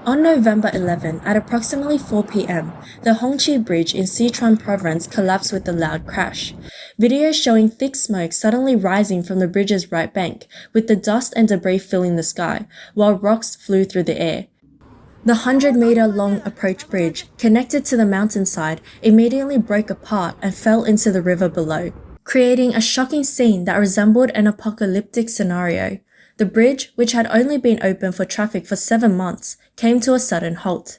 On November 11, at approximately 4 p.m., the Hongqi Bridge in Sichuan Province collapsed with a loud crash. Videos showing thick smoke suddenly rising from the bridge's right bank, with the dust and debris filling the sky, while rocks flew through the air. The 100-meter-long approach bridge, connected to the mountainside, immediately broke apart and fell into the river below, creating a shocking scene that resembled an apocalyptic scenario. The bridge, which had only been open for traffic for 7 months, came to a sudden halt.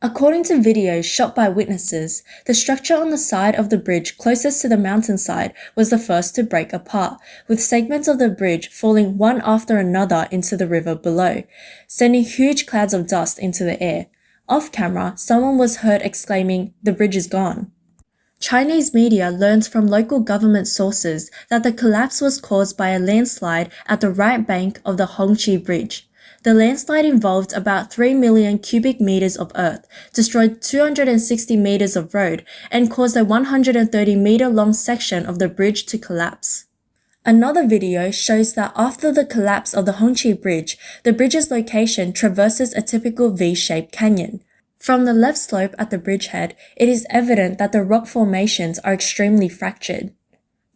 According to videos shot by witnesses, the structure on the side of the bridge closest to the mountainside was the first to break apart, with segments of the bridge falling one after another into the river below, sending huge clouds of dust into the air. Off camera, someone was heard exclaiming, "The bridge is gone." Chinese media learns from local government sources that the collapse was caused by a landslide at the right bank of the Hongqi Bridge. The landslide involved about 3 million cubic meters of earth, destroyed 260 meters of road, and caused a 130-meter-long section of the bridge to collapse. Another video shows that after the collapse of the Hongqi Bridge, the bridge's location traverses a typical V-shaped canyon. From the left slope at the bridgehead, it is evident that the rock formations are extremely fractured.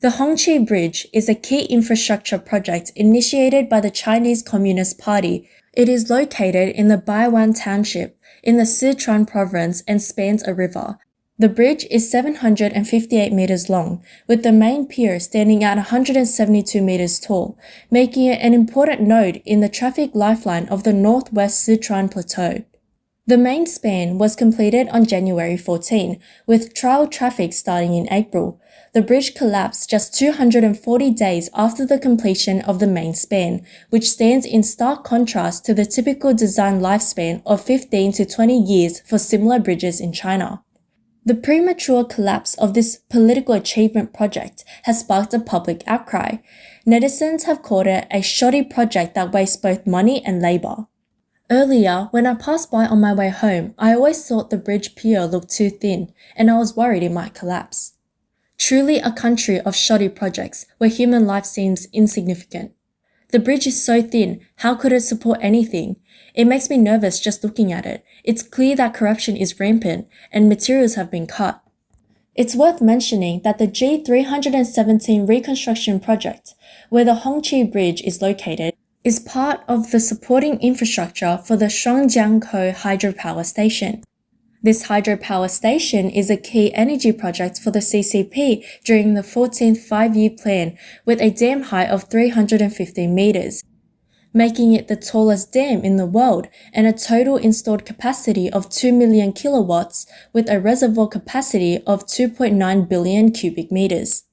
The Hongqi Bridge is a key infrastructure project initiated by the Chinese Communist Party. It is located in the Baiwan Township in the Sichuan Province and spans a river. The bridge is 758 meters long, with the main pier standing at 172 meters tall, making it an important node in the traffic lifeline of the northwest Sichuan Plateau. The main span was completed on January 14, with trial traffic starting in April. The bridge collapsed just 240 days after the completion of the main span, which stands in stark contrast to the typical design lifespan of 15 to 20 years for similar bridges in China. The premature collapse of this political achievement project has sparked a public outcry. Netizens have called it a shoddy project that wastes both money and labor. Earlier, when I passed by on my way home, I always thought the bridge pier looked too thin, and I was worried it might collapse. Truly a country of shoddy projects, where human life seems insignificant. The bridge is so thin, how could it support anything? It makes me nervous just looking at it. It's clear that corruption is rampant, and materials have been cut. It's worth mentioning that the G317 reconstruction project, where the Hongqi Bridge is located, is part of the supporting infrastructure for the Shuangjiangkou hydropower station. This hydropower station is a key energy project for the CCP during the 14th five-year plan, with a dam height of 315 meters, making it the tallest dam in the world and a total installed capacity of 2 million kilowatts with a reservoir capacity of 2.9 billion cubic meters.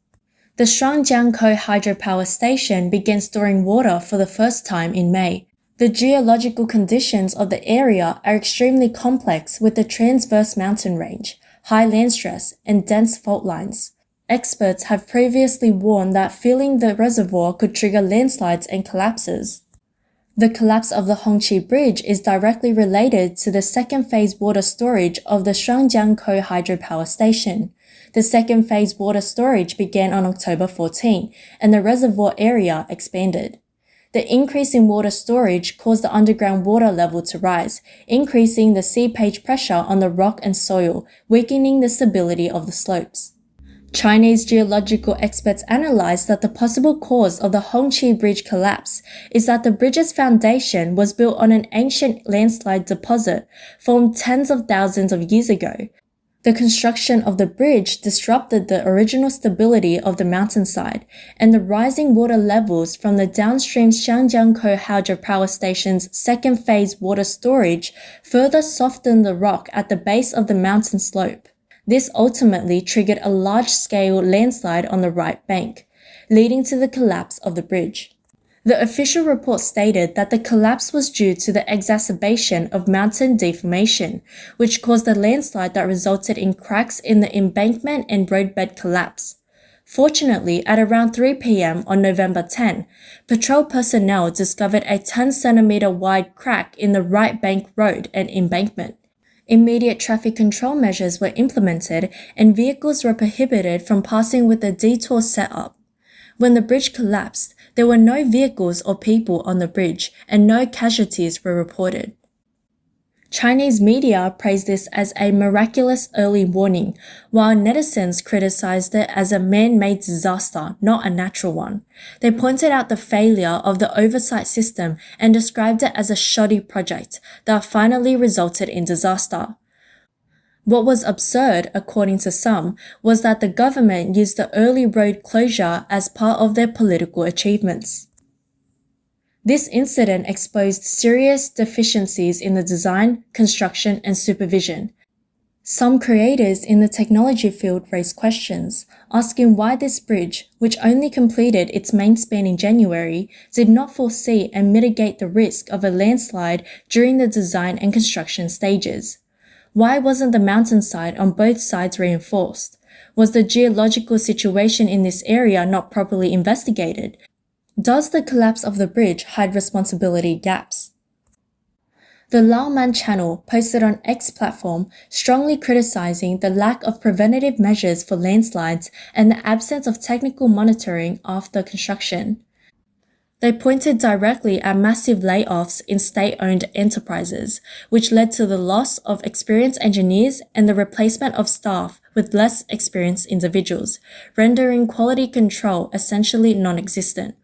The Shuangjiangkou hydropower station began storing water for the first time in May. The geological conditions of the area are extremely complex with a transverse mountain range, high land stress, and dense fault lines. Experts have previously warned that filling the reservoir could trigger landslides and collapses. The collapse of the Hongqi Bridge is directly related to the second phase water storage of the Shuangjiangkou hydropower station. The second phase water storage began on October 14, and the reservoir area expanded. The increase in water storage caused the underground water level to rise, increasing the seepage pressure on the rock and soil, weakening the stability of the slopes. Chinese geological experts analyzed that the possible cause of the Hongqi Bridge collapse is that the bridge's foundation was built on an ancient landslide deposit formed tens of thousands of years ago. The construction of the bridge disrupted the original stability of the mountainside, and the rising water levels from the downstream Shuangjiangkou hydropower station's second phase water storage further softened the rock at the base of the mountain slope. This ultimately triggered a large-scale landslide on the right bank, leading to the collapse of the bridge. The official report stated that the collapse was due to the exacerbation of mountain deformation, which caused a landslide that resulted in cracks in the embankment and roadbed collapse. Fortunately, at around 3 p.m. on November 10, patrol personnel discovered a 10-centimeter wide crack in the right bank road and embankment. Immediate traffic control measures were implemented, and vehicles were prohibited from passing with a detour set up. When the bridge collapsed, there were no vehicles or people on the bridge, and no casualties were reported. Chinese media praised this as a miraculous early warning, while netizens criticized it as a man-made disaster, not a natural one. They pointed out the failure of the oversight system and described it as a shoddy project that finally resulted in disaster. What was absurd, according to some, was that the government used the early road closure as part of their political achievements. This incident exposed serious deficiencies in the design, construction, and supervision. Some creators in the technology field raised questions, asking why this bridge, which only completed its main span in January, did not foresee and mitigate the risk of a landslide during the design and construction stages. Why wasn't the mountainside on both sides reinforced? Was the geological situation in this area not properly investigated? Does the collapse of the bridge hide responsibility gaps? The Laoman channel posted on X platform strongly criticizing the lack of preventative measures for landslides and the absence of technical monitoring after construction. They pointed directly at massive layoffs in state-owned enterprises, which led to the loss of experienced engineers and the replacement of staff with less experienced individuals, rendering quality control essentially non-existent.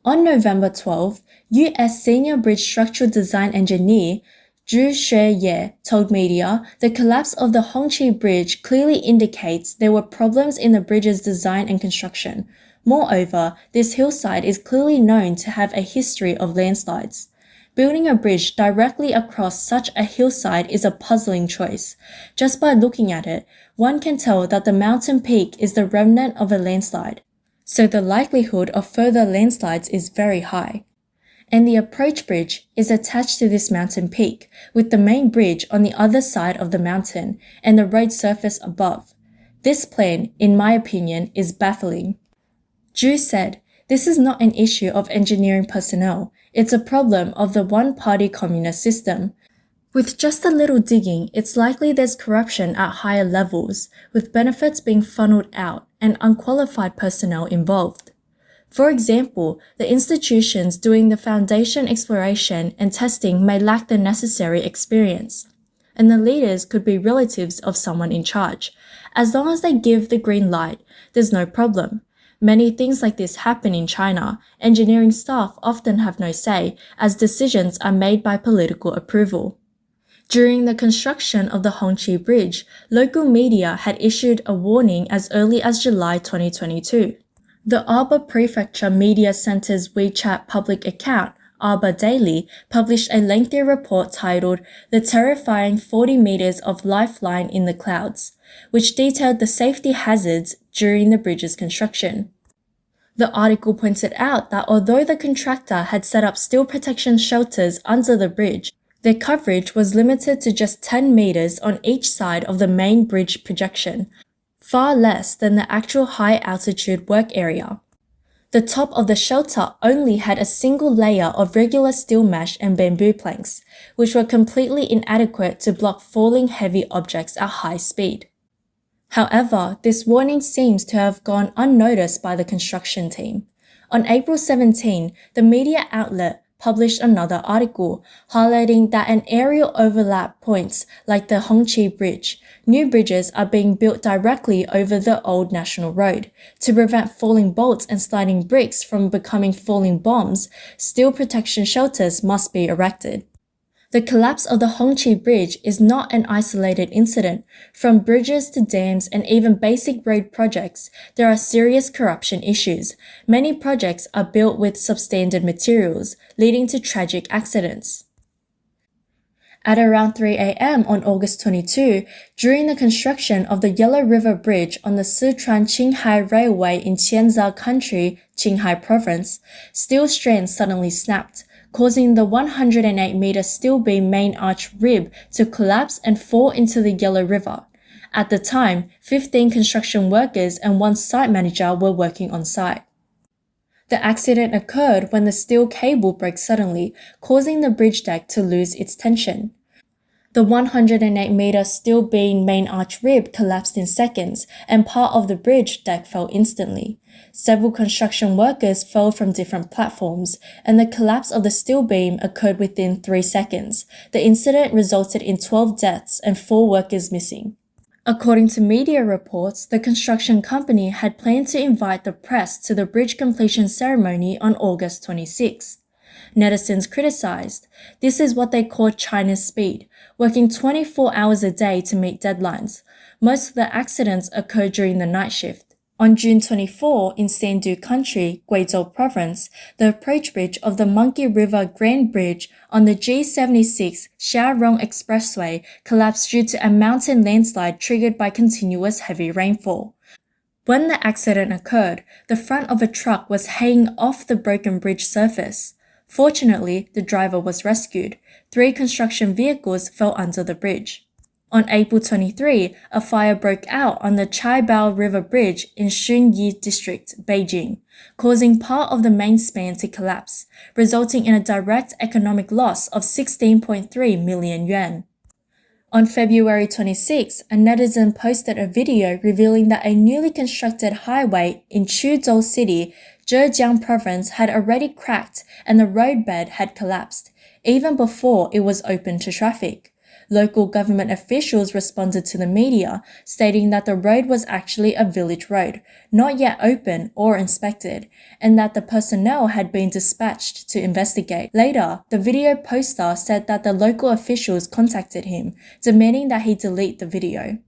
On November 12, U.S. senior bridge structural design engineer Zhu Xueye told media the collapse of the Hongqi Bridge clearly indicates there were problems in the bridge's design and construction. Moreover, this hillside is clearly known to have a history of landslides. Building a bridge directly across such a hillside is a puzzling choice. Just by looking at it, one can tell that the mountain peak is the remnant of a landslide. So the likelihood of further landslides is very high. And the approach bridge is attached to this mountain peak, with the main bridge on the other side of the mountain and the road surface above. This plan, in my opinion, is baffling. Zhu said, "This is not an issue of engineering personnel. It's a problem of the one-party communist system. With just a little digging, it's likely there's corruption at higher levels, with benefits being funneled out and unqualified personnel involved. For example, the institutions doing the foundation exploration and testing may lack the necessary experience, and the leaders could be relatives of someone in charge. As long as they give the green light, there's no problem. Many things like this happen in China. Engineering staff often have no say, as decisions are made by political approval." During the construction of the Hongqi Bridge, local media had issued a warning as early as July 2022. The Arbor Prefecture Media Center's WeChat public account, Arbor Daily, published a lengthy report titled "The Terrifying 40 Meters of Lifeline in the Clouds," which detailed the safety hazards during the bridge's construction. The article pointed out that although the contractor had set up steel protection shelters under the bridge, their coverage was limited to just 10 meters on each side of the main bridge projection, far less than the actual high-altitude work area. The top of the shelter only had a single layer of regular steel mesh and bamboo planks, which were completely inadequate to block falling heavy objects at high speed. However, this warning seems to have gone unnoticed by the construction team. On April 17, the media outlet published another article highlighting that an aerial overlap points like the Hongqi Bridge, new bridges are being built directly over the old national road. To prevent falling bolts and sliding bricks from becoming falling bombs, steel protection shelters must be erected. The collapse of the Hongqi Bridge is not an isolated incident. From bridges to dams and even basic road projects, there are serious corruption issues. Many projects are built with substandard materials, leading to tragic accidents. At around 3 a.m. on August 22, during the construction of the Yellow River Bridge on the Sichuan-Qinghai Railway in Qianzhou County, Qinghai Province, steel strands suddenly snapped, causing the 108-meter steel beam main arch rib to collapse and fall into the Yellow River. At the time, 15 construction workers and one site manager were working on site. The accident occurred when the steel cable broke suddenly, causing the bridge deck to lose its tension. The 108-meter steel beam main arch rib collapsed in seconds, and part of the bridge deck fell instantly. Several construction workers fell from different platforms, and the collapse of the steel beam occurred within 3 seconds. The incident resulted in 12 deaths and 4 workers missing. According to media reports, the construction company had planned to invite the press to the bridge completion ceremony on August 26. Netizens criticized. This is what they call China's speed, working 24 hours a day to meet deadlines. Most of the accidents occurred during the night shift. On June 24, in Sandu Country, Guizhou Province, the approach bridge of the Hongqi River Grand Bridge on the G76 Xiaorong Expressway collapsed due to a mountain landslide triggered by continuous heavy rainfall. When the accident occurred, the front of a truck was hanging off the broken bridge surface. Fortunately, the driver was rescued. 3 construction vehicles fell under the bridge. On April 23, a fire broke out on the Chaibao River Bridge in Xunyi District, Beijing, causing part of the main span to collapse, resulting in a direct economic loss of 16.3 million yuan. On February 26, a netizen posted a video revealing that a newly constructed highway in Chuzhou City, Zhejiang Province, had already cracked and the roadbed had collapsed, even before it was open to traffic. Local government officials responded to the media, stating that the road was actually a village road, not yet open or inspected, and that the personnel had been dispatched to investigate. Later, the video poster said that the local officials contacted him, demanding that he delete the video.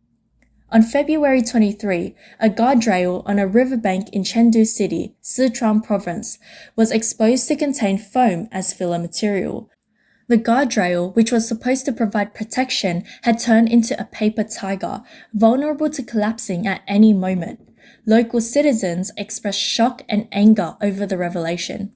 On February 23, a guardrail on a riverbank in Chengdu City, Sichuan Province, was exposed to contain foam as filler material. The guardrail, which was supposed to provide protection, had turned into a paper tiger, vulnerable to collapsing at any moment. Local citizens expressed shock and anger over the revelation.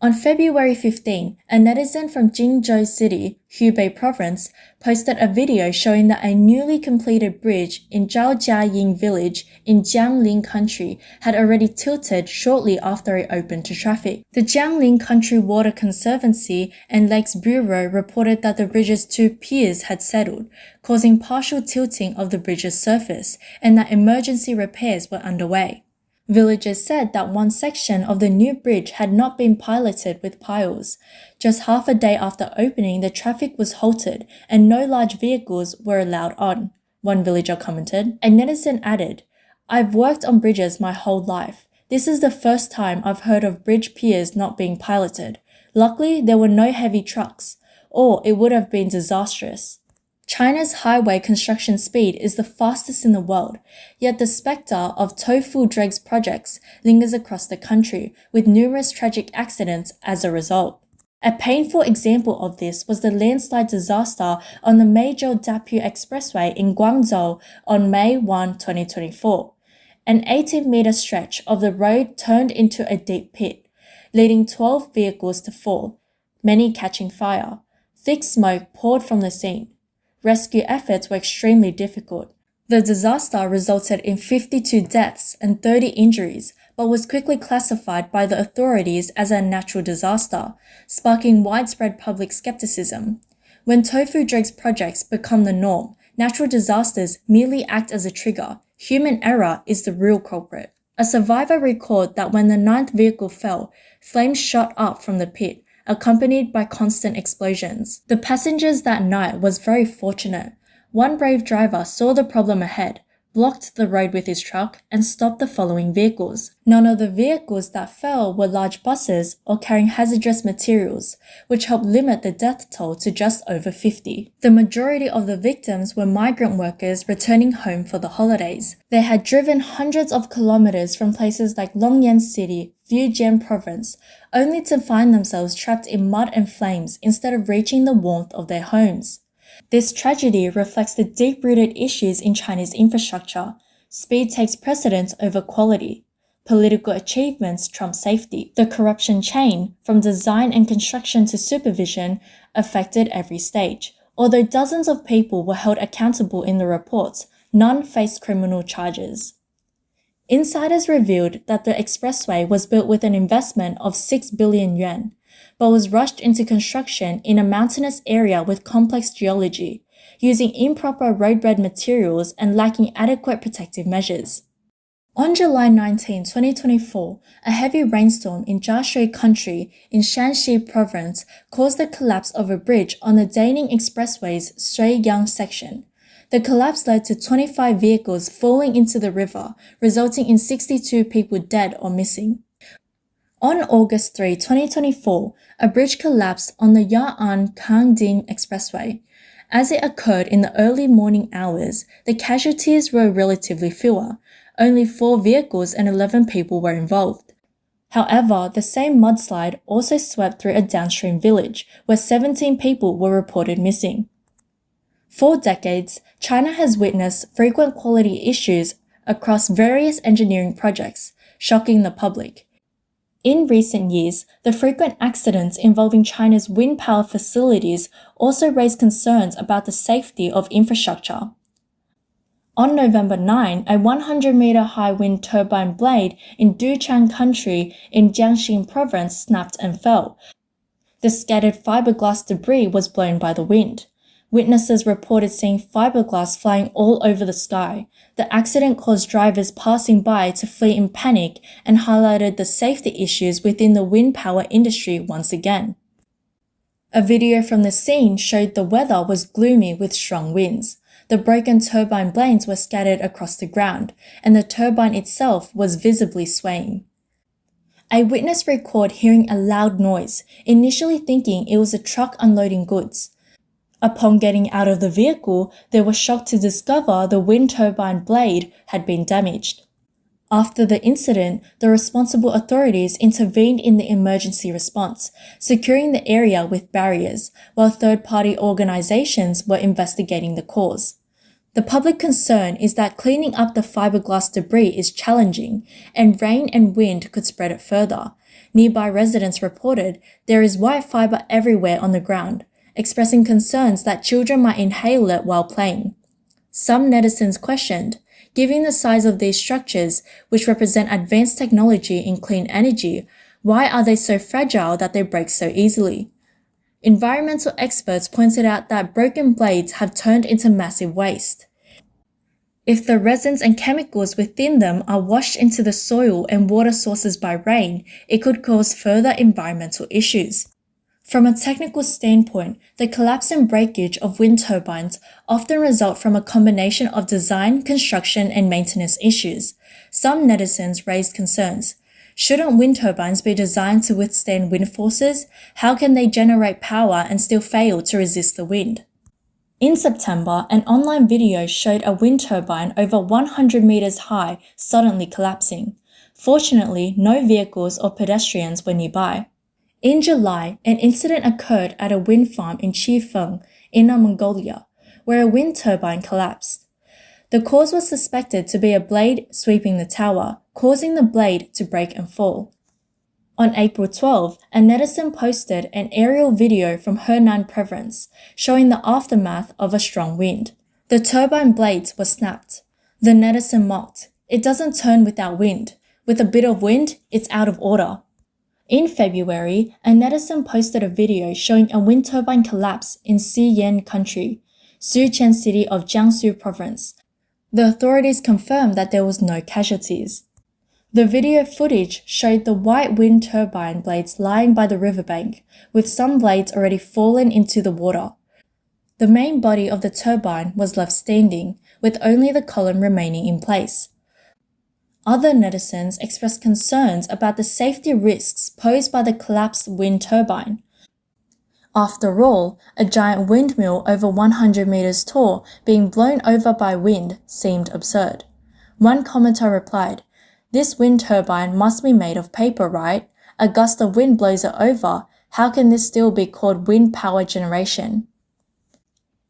On February 15, a netizen from Jingzhou City, Hubei Province, posted a video showing that a newly completed bridge in Zhaojiaying village in Jiangling Country had already tilted shortly after it opened to traffic. The Jiangling Country Water Conservancy and Lakes Bureau reported that the bridge's 2 piers had settled, causing partial tilting of the bridge's surface, and that emergency repairs were underway. Villagers said that one section of the new bridge had not been piloted with piles. Just half a day after opening, the traffic was halted and no large vehicles were allowed on, one villager commented. A netizen added, "I've worked on bridges my whole life. This is the first time I've heard of bridge piers not being piloted. Luckily, there were no heavy trucks, or it would have been disastrous." China's highway construction speed is the fastest in the world, yet the specter of tofu dregs projects lingers across the country, with numerous tragic accidents as a result. A painful example of this was the landslide disaster on the Meizhou-Dapu Expressway in Guangzhou on May 1, 2024. An 18-meter stretch of the road turned into a deep pit, leading 12 vehicles to fall, many catching fire. Thick smoke poured from the scene. Rescue efforts were extremely difficult. The disaster resulted in 52 deaths and 30 injuries, but was quickly classified by the authorities as a natural disaster, sparking widespread public skepticism. When tofu dregs projects become the norm, natural disasters merely act as a trigger. Human error is the real culprit. A survivor recalled that when the 9th vehicle fell, flames shot up from the pit, accompanied by constant explosions. The passengers that night was very fortunate. One brave driver saw the problem ahead, blocked the road with his truck, and stopped the following vehicles. None of the vehicles that fell were large buses or carrying hazardous materials, which helped limit the death toll to just over 50. The majority of the victims were migrant workers returning home for the holidays. They had driven hundreds of kilometers from places like Longyan City, Fujian Province, only to find themselves trapped in mud and flames instead of reaching the warmth of their homes. This tragedy reflects the deep-rooted issues in Chinese infrastructure. Speed takes precedence over quality. Political achievements trump safety. The corruption chain, from design and construction to supervision, affected every stage. Although dozens of people were held accountable in the reports, none faced criminal charges. Insiders revealed that the expressway was built with an investment of 6 billion yuan. but was rushed into construction in a mountainous area with complex geology, using improper roadbed materials and lacking adequate protective measures. On July 19, 2024, a heavy rainstorm in Jiashui Country in Hongqi Province caused the collapse of a bridge on the Daning Expressway's Shui-Yang section. The collapse led to 25 vehicles falling into the river, resulting in 62 people dead or missing. On August 3, 2024, a bridge collapsed on the Ya'an-Kangding Expressway. As it occurred in the early morning hours, the casualties were relatively fewer. Only 4 vehicles and 11 people were involved. However, the same mudslide also swept through a downstream village, where 17 people were reported missing. For decades, China has witnessed frequent quality issues across various engineering projects, shocking the public. In recent years, the frequent accidents involving China's wind power facilities also raised concerns about the safety of infrastructure. On November 9, a 100-meter-high wind turbine blade in Duchang Country in Jiangxi Province snapped and fell. The scattered fiberglass debris was blown by the wind. Witnesses reported seeing fiberglass flying all over the sky. The accident caused drivers passing by to flee in panic and highlighted the safety issues within the wind power industry once again. A video from the scene showed the weather was gloomy with strong winds. The broken turbine blades were scattered across the ground, and the turbine itself was visibly swaying. A witness recorded hearing a loud noise, initially thinking it was a truck unloading goods. Upon getting out of the vehicle, they were shocked to discover the wind turbine blade had been damaged. After the incident, the responsible authorities intervened in the emergency response, securing the area with barriers, while third-party organizations were investigating the cause. The public concern is that cleaning up the fiberglass debris is challenging, and rain and wind could spread it further. Nearby residents reported there is white fiber everywhere on the ground, expressing concerns that children might inhale it while playing. Some netizens questioned, given the size of these structures, which represent advanced technology in clean energy, why are they so fragile that they break so easily? Environmental experts pointed out that broken blades have turned into massive waste. If the resins and chemicals within them are washed into the soil and water sources by rain, it could cause further environmental issues. From a technical standpoint, the collapse and breakage of wind turbines often result from a combination of design, construction, and maintenance issues. Some netizens raised concerns. Shouldn't wind turbines be designed to withstand wind forces? How can they generate power and still fail to resist the wind? In September, an online video showed a wind turbine over 100 meters high suddenly collapsing. Fortunately, no vehicles or pedestrians were nearby. In July, an incident occurred at a wind farm in Chifeng, Inner Mongolia, where a wind turbine collapsed. The cause was suspected to be a blade sweeping the tower, causing the blade to break and fall. On April 12, a netizen posted an aerial video from Henan Province, showing the aftermath of a strong wind. The turbine blades were snapped. The netizen mocked, "It doesn't turn without wind. With a bit of wind, it's out of order." In February, a netizen posted a video showing a wind turbine collapse in Sichuan Country, Sichuan City of Jiangsu Province. The authorities confirmed that there was no casualties. The video footage showed the white wind turbine blades lying by the riverbank, with some blades already fallen into the water. The main body of the turbine was left standing, with only the column remaining in place. Other netizens expressed concerns about the safety risks posed by the collapsed wind turbine. After all, a giant windmill over 100 meters tall being blown over by wind seemed absurd. One commenter replied, "This wind turbine must be made of paper, right? A gust of wind blows it over. How can this still be called wind power generation?"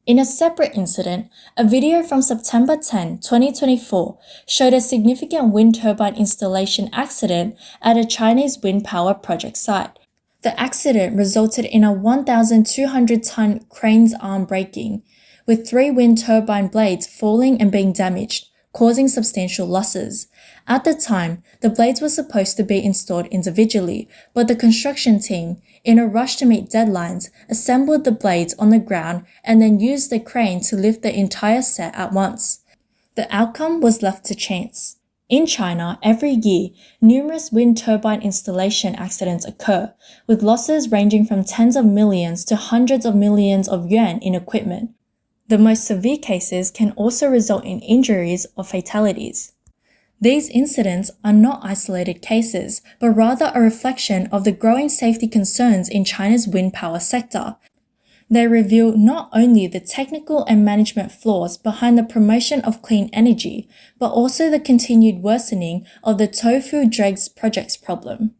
In a separate incident, a video from September 10, 2024 showed a significant wind turbine installation accident at a Chinese wind power project site. The accident resulted in a 1,200-ton crane's arm breaking, with 3 wind turbine blades falling and being damaged, causing substantial losses. At the time, the blades were supposed to be installed individually, but the construction team, in a rush to meet deadlines, assembled the blades on the ground and then used the crane to lift the entire set at once. The outcome was left to chance. In China, every year, numerous wind turbine installation accidents occur, with losses ranging from tens of millions to hundreds of millions of yuan in equipment. The most severe cases can also result in injuries or fatalities. These incidents are not isolated cases, but rather a reflection of the growing safety concerns in China's wind power sector. They reveal not only the technical and management flaws behind the promotion of clean energy, but also the continued worsening of the tofu dregs projects problem.